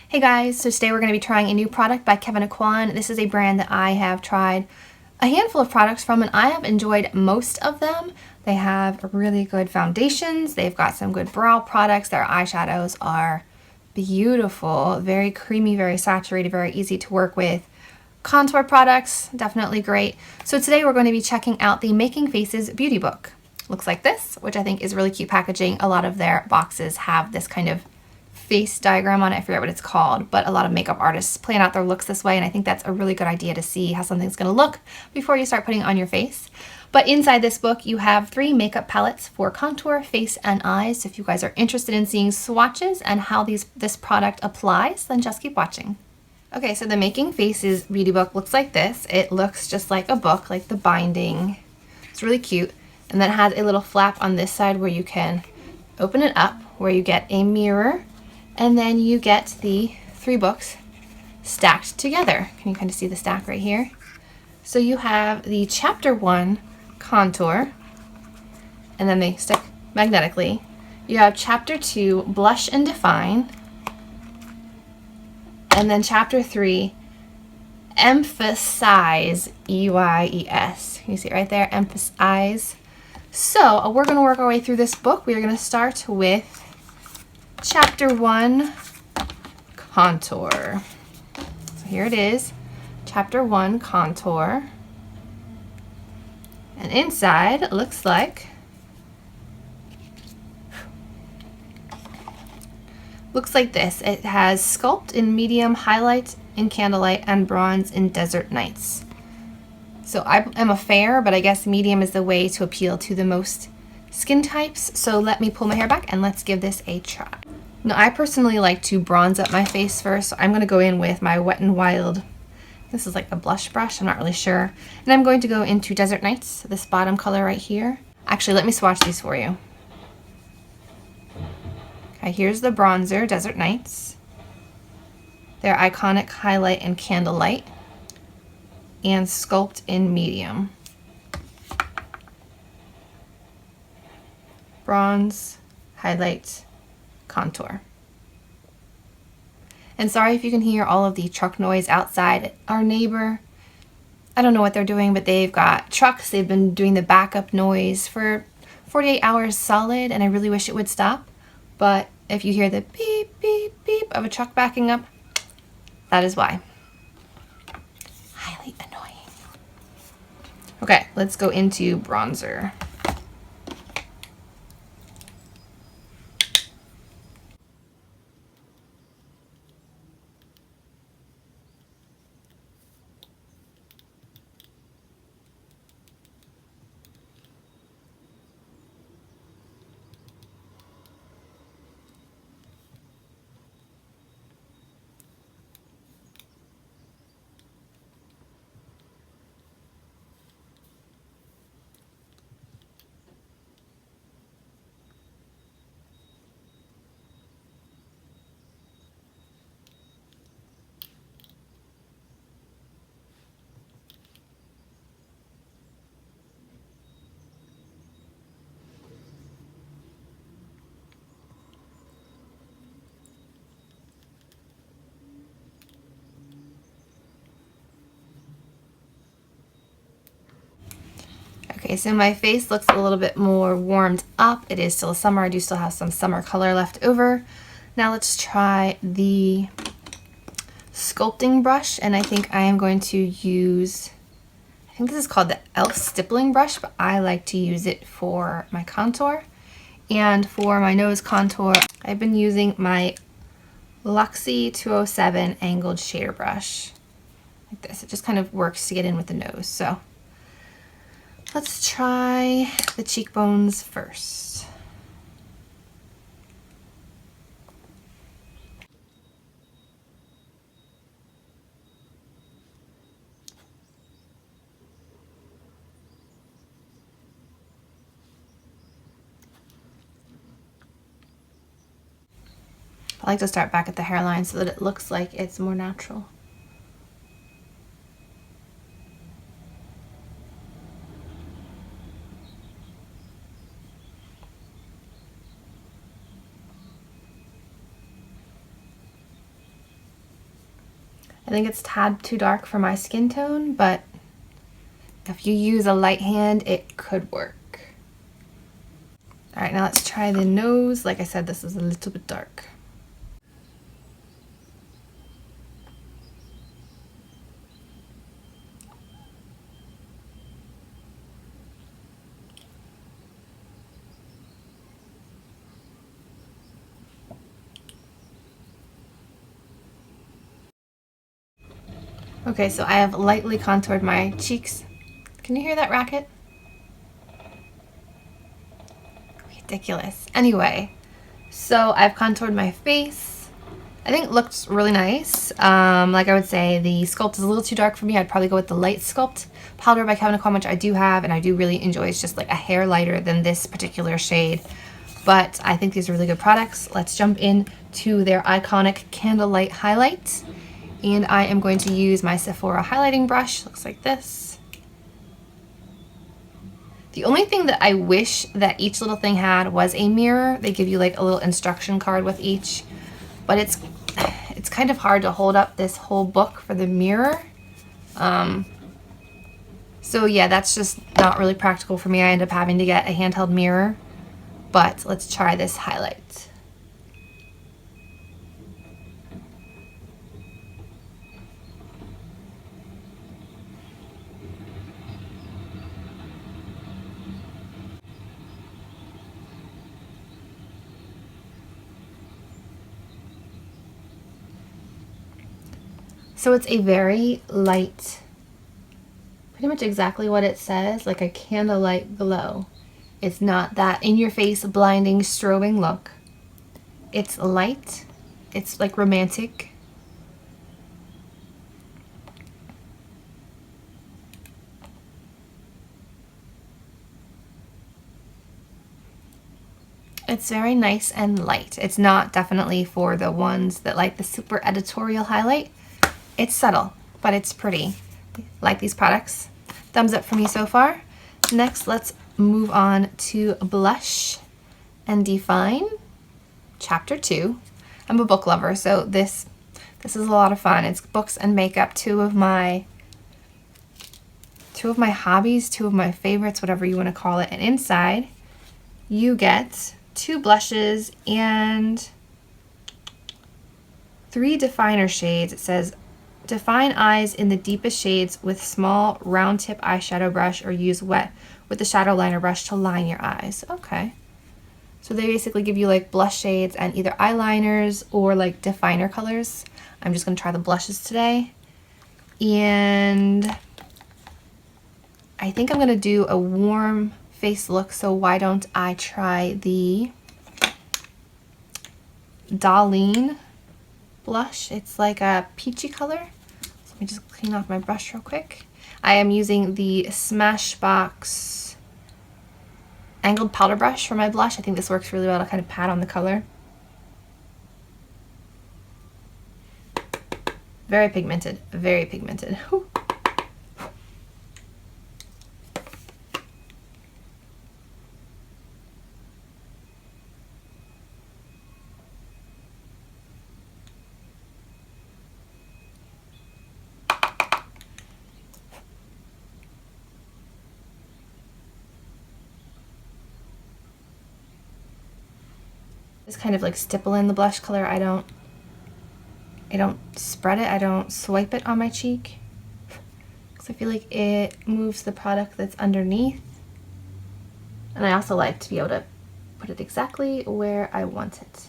Hey guys, so today we're going to be trying a new product by Kevyn Aucoin. This is a brand that I have tried a handful of products from and I have enjoyed most of them. They have really good foundations, they've got some good brow products, their eyeshadows are beautiful, very creamy, very saturated, very easy to work with. Contour products, definitely great. So today we're going to be checking out the Making Faces beauty book. Looks like this, which I think is really cute packaging. A lot of their boxes have this kind of face diagram on it. I forget what it's called, but a lot of makeup artists plan out their looks this way, and I think that's a really good idea to see how something's going to look before you start putting it on your face. But inside this book, you have 3 makeup palettes for contour, face, and eyes. So if you guys are interested in seeing swatches and how this product applies, then just keep watching. Okay, so the Making Faces beauty book looks like this. It looks just like a book, like the binding. It's really cute. And then it has a little flap on this side where you can open it up, where you get a mirror. And then you get the 3 books stacked together. Can you kind of see the stack right here? So you have the Chapter 1 Contour, and then they stick magnetically. You have Chapter 2 Blush and Define, and then Chapter 3 Emphasize, E-Y-E-S. Can you see it right there? Emphasize. So we're going to work our way through this book. We are going to start with Chapter 1, Contour. So here it is, Chapter 1, Contour. And inside it looks like this. It has Sculpt in Medium, Highlight in Candlelight, and Bronze in Desert Nights. So I am a fair, but I guess medium is the way to appeal to the most skin types. So let me pull my hair back and let's give this a try. Now, I personally like to bronze up my face first, so I'm going to go in with my Wet n Wild. This is like a blush brush, I'm not really sure. And I'm going to go into Desert Nights, this bottom color right here. Actually, let me swatch these for you. Okay, here's the bronzer, Desert Nights. Their Iconic Highlight and Candlelight. And Sculpt in Medium. Bronze, Highlight, Contour. And sorry if you can hear all of the truck noise outside. Our neighbor, I don't know what they're doing, but they've got trucks. They've been doing the backup noise for 48 hours solid, and I really wish it would stop. But if you hear the beep, beep, beep of a truck backing up, that is why. Highly annoying. Okay, let's go into bronzer. Okay, so my face looks a little bit more warmed up. It is still summer. I do still have some summer color left over. Now let's try the sculpting brush, and I think I am going to use, I think this is called the e.l.f. stippling brush, but I like to use it for my contour. And for my nose contour, I've been using my Luxie 207 angled shader brush. Like this. It just kind of works to get in with the nose. So let's try the cheekbones first. I like to start back at the hairline so that it looks like it's more natural. I think it's a tad too dark for my skin tone, but if you use a light hand, it could work. All right, now let's try the nose. Like I said, this is a little bit dark. Okay, so I have lightly contoured my cheeks. Can you hear that racket? Ridiculous. Anyway, so I've contoured my face. I think it looks really nice. Like I would say, the sculpt is a little too dark for me. I'd probably go with the light sculpt powder by Kevyn Aucoin, which I do have, and I do really enjoy. It's just like a hair lighter than this particular shade. But I think these are really good products. Let's jump in to their iconic Candlelight Highlight. And I am going to use my Sephora highlighting brush. Looks like this. The only thing that I wish that each little thing had was a mirror. They give you like a little instruction card with each, but it's kind of hard to hold up this whole book for the mirror. So yeah, that's just not really practical for me. I end up having to get a handheld mirror, but let's try this highlight. So it's a very light, pretty much exactly what it says, like a candlelight glow. It's not that in-your-face, blinding, strobing look. It's light. It's like romantic. It's very nice and light. It's not definitely for the ones that like the super editorial highlight. It's subtle, but it's pretty. Like these products. Thumbs up for me so far. Next, let's move on to blush and define. Chapter 2. I'm a book lover, so this is a lot of fun. It's books and makeup, two of my hobbies, two of my favorites, whatever you want to call it. And inside, you get 2 blushes and 3 definer shades. It says, define eyes in the deepest shades with small round tip eyeshadow brush, or use wet with the shadow liner brush to line your eyes. Okay. So they basically give you like blush shades and either eyeliners or like definer colors. I'm just going to try the blushes today. And I think I'm going to do a warm face look, so why don't I try the Darlene blush. It's like a peachy color. So let me just clean off my brush real quick. I am using the Smashbox angled powder brush for my blush. I think this works really well to kind of pat on the color. Very pigmented, very pigmented. Whew. Just kind of like stipple in the blush color. I don't spread it. I don't swipe it on my cheek, because I feel like it moves the product that's underneath. And I also like to be able to put it exactly where I want it.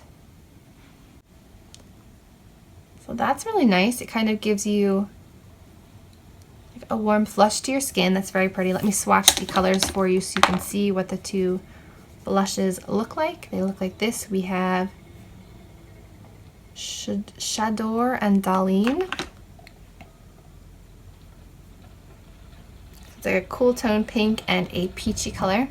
So that's really nice. It kind of gives you like a warm flush to your skin. That's very pretty. Let me swatch the colors for you so you can see what the 2 blushes look like. They look like this. We have Shador and Darlene. It's like a cool tone pink and a peachy color.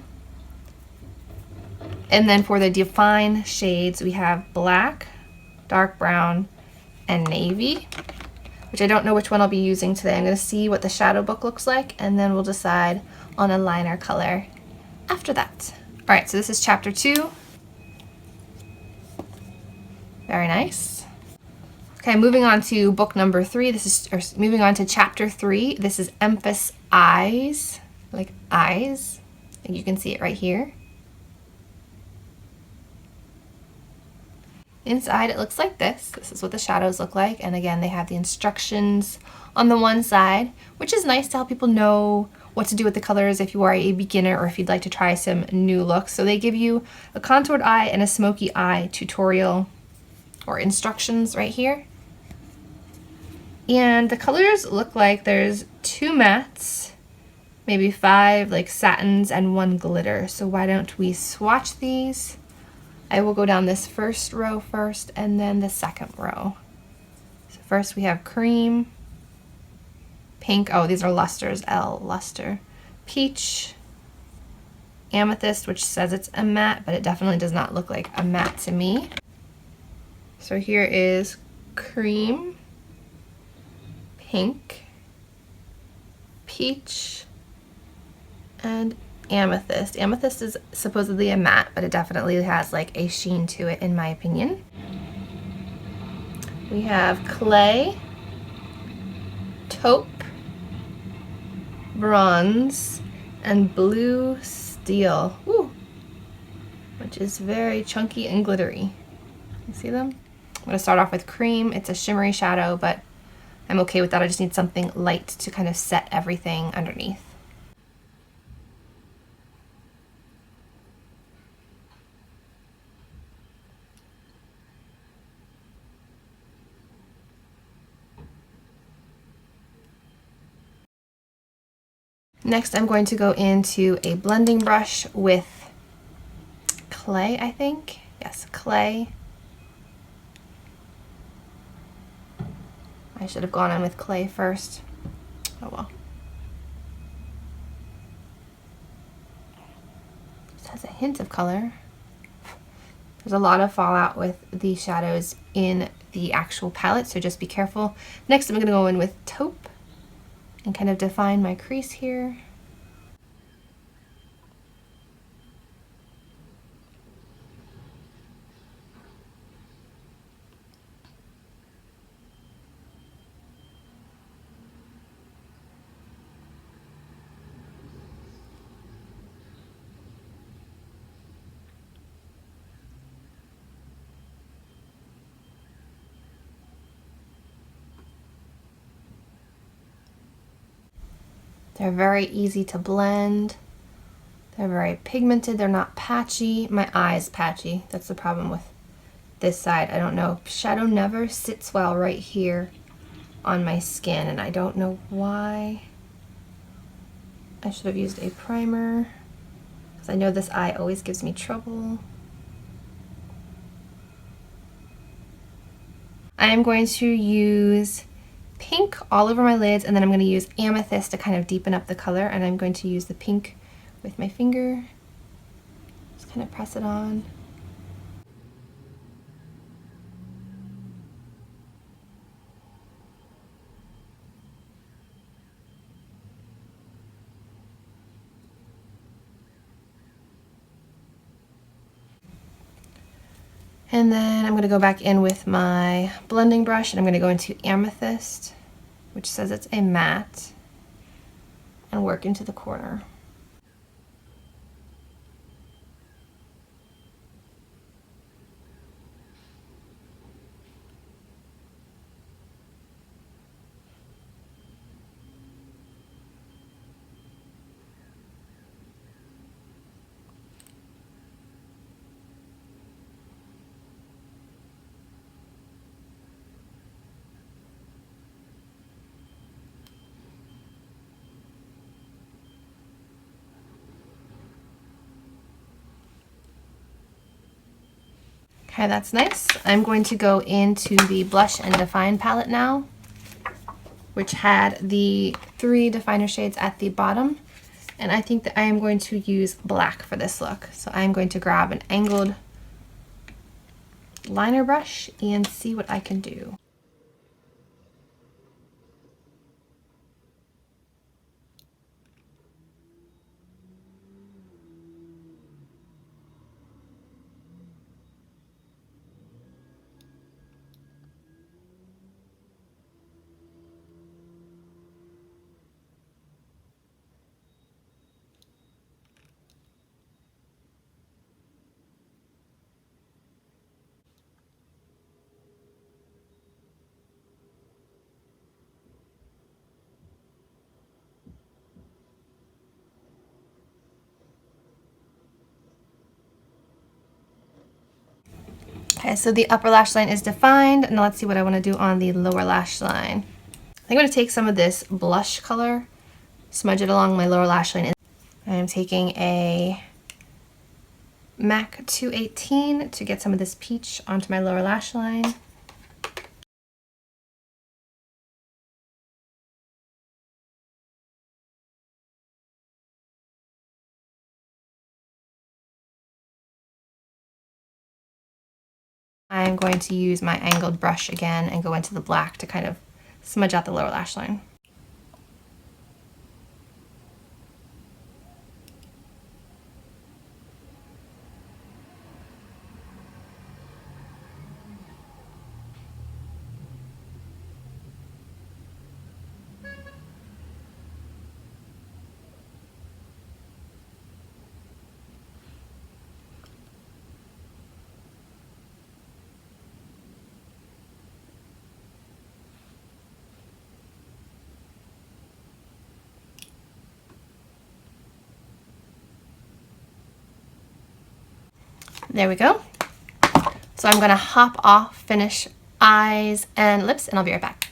And then for the define shades, we have black, dark brown, and navy, which I don't know which one I'll be using today. I'm going to see what the shadow book looks like, and then we'll decide on a liner color after that. All right, so this is chapter 2. Very nice. Okay, moving on to book number 3. Moving on to chapter 3. This is Emphas Eyes, like eyes. And you can see it right here. Inside it looks like this. This is what the shadows look like. And again, they have the instructions on the one side, which is nice to help people know what to do with the colors if you are a beginner or if you'd like to try some new looks. So they give you a contoured eye and a smoky eye tutorial or instructions right here. And the colors look like there's 2 mattes, maybe 5 like satins, and 1 glitter. So why don't we swatch these? I will go down this first row first and then the second row. So first we have cream, pink, oh these are lusters, L, luster, peach, amethyst, which says it's a matte, but it definitely does not look like a matte to me. So here is cream, pink, peach, and amethyst. Amethyst is supposedly a matte, but it definitely has like a sheen to it in my opinion. We have clay, taupe, bronze, and blue steel. Woo! Which is very chunky and glittery. You see them? I'm going to start off with cream. It's a shimmery shadow, but I'm okay with that. I just need something light to kind of set everything underneath. Next, I'm going to go into a blending brush with clay, I think. Yes, clay. I should have gone in with clay first. Oh well. This has a hint of color. There's a lot of fallout with the shadows in the actual palette, so just be careful. Next, I'm going to go in with taupe and kind of define my crease here. They're very easy to blend. They're very pigmented. They're not patchy. My eye is patchy. That's the problem with this side. I don't know. Shadow never sits well right here on my skin, and I don't know why. I should have used a primer because I know this eye always gives me trouble. I am going to use pink all over my lids, and then I'm going to use amethyst to kind of deepen up the color, and I'm going to use the pink with my finger. Just kind of press it on. And then I'm going to go back in with my blending brush, and I'm going to go into amethyst, which says it's a matte, and work into the corner. Okay, that's nice. I'm going to go into the Blush and Define palette now, which had the 3 definer shades at the bottom. And I think that I am going to use black for this look. So I'm going to grab an angled liner brush and see what I can do. Okay, so the upper lash line is defined. Now let's see what I want to do on the lower lash line. I'm going to take some of this blush color, smudge it along my lower lash line. I'm taking a MAC 218 to get some of this peach onto my lower lash line. I'm going to use my angled brush again and go into the black to kind of smudge out the lower lash line. There we go. So I'm gonna hop off, finish eyes and lips, and I'll be right back.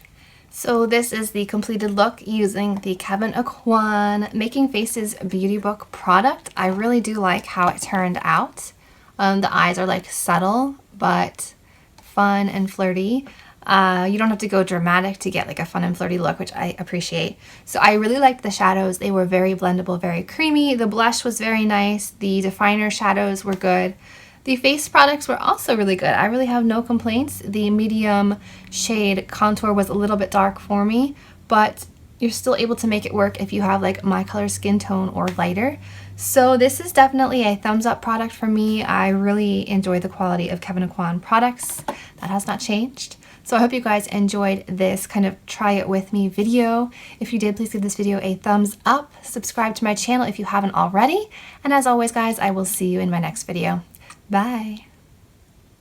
So this is the completed look using the Kevyn Aucoin Making Faces Beauty Book product. I really do like how it turned out. The eyes are like subtle, but fun and flirty. You don't have to go dramatic to get like a fun and flirty look, which I appreciate. So I really liked the shadows. They were very blendable, very creamy. The blush was very nice. The definer shadows were good. The face products were also really good. I really have no complaints. The medium shade contour was a little bit dark for me, but you're still able to make it work if you have like my color skin tone or lighter. So this is definitely a thumbs up product for me. I really enjoy the quality of Kevyn Aucoin products. That has not changed. So I hope you guys enjoyed this kind of try it with me video. If you did, please give this video a thumbs up. Subscribe to my channel if you haven't already. And as always, guys, I will see you in my next video. Bye.